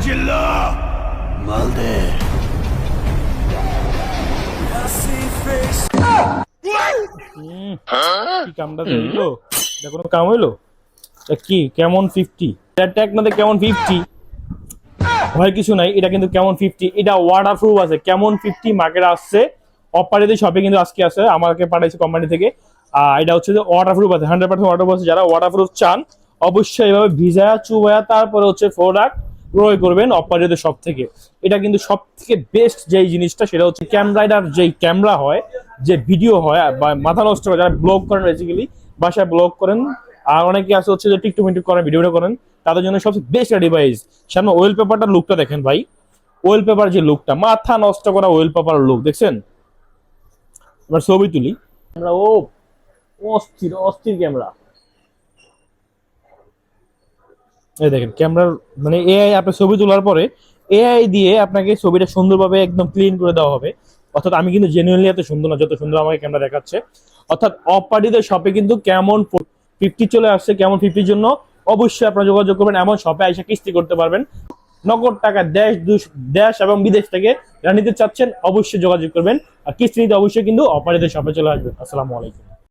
चिल्ला माल दे কি কামটা হইলো? এটা কোনো কাম হইলো? এটা কি কেমন 50 এটা ট্যাগ না কেমন 50 ভয় কিছু নাই, এটা কিন্তু কেমন 50, এটা ওয়াটারপ্রুফ আছে। কেমন 50 মার্কেটে আসছে, অপারেতে শপে কিন্তু আজকে আছে, আমাকে পাঠাইছে কোম্পানি থেকে। এটা হচ্ছে যে ওয়াটারপ্রুফ আছে, 100% ওয়াটারপ্রুফ আছে। যারা ওয়াটারপ্রুফ চান অবশ্যই এভাবে ভিজায়া চুবায়া তারপরে হচ্ছে প্রোডাক্ট ক্রয় করবেন অপারেতে শপ থেকে। এটা কিন্তু সব থেকে বেস্ট যেই জিনিসটা সেটা হচ্ছে ক্যামেরাটার যেই ক্যামেরা হয়, যে ভিডিও হয় বা মাথা নষ্ট করে যারা ব্লগ করেন, বেসিক্যালি বাসায় ব্লগ করেন, আর অনেকে আছে হচ্ছে যে টিকটক মিকটক করেন, ভিডিওটা করেন, তাদের জন্য সবচেয়ে বেস্ট ডিভাইস। সামনে ওয়েল পেপারটার লুকটা দেখেন ভাই, ওয়েল পেপার যে লুকটা, মাথা নষ্ট করা ওয়েল পেপার লুক দেখছেন। এবার ছবি তুলি আমরা, ও অস্থির অস্থির ক্যামেরা। এই দেখেন ক্যামেরার মানে এআই, আপনার ছবি তোলার পরে এআই দিয়ে আপনাকে ছবিটা সুন্দরভাবে একদম ক্লিন করে দেওয়া হবে। অর্থাৎ আমি কিন্তু জেনুইনলি এত সুন্দর না যত সুন্দর আমাকে ক্যামেরা দেখাচ্ছে। অর্থাৎ অপারেদের শপে কিন্তু কেমন 50 চলে আসছে। কেমন 50 জন্য অবশ্যই আপনারা যোগাযোগ করবেন, এমন শপে এসে কিস্তি করতে পারবেন নগদ টাকা। দেশ এবং বিদেশ থেকে যারা নিতে চাচ্ছেন অবশ্যই যোগাযোগ করবেন, আর কিস্তি নিতে অবশ্যই কিন্তু অপারেদের শপে চলে আসবেন। আসসালামু আলাইকুম।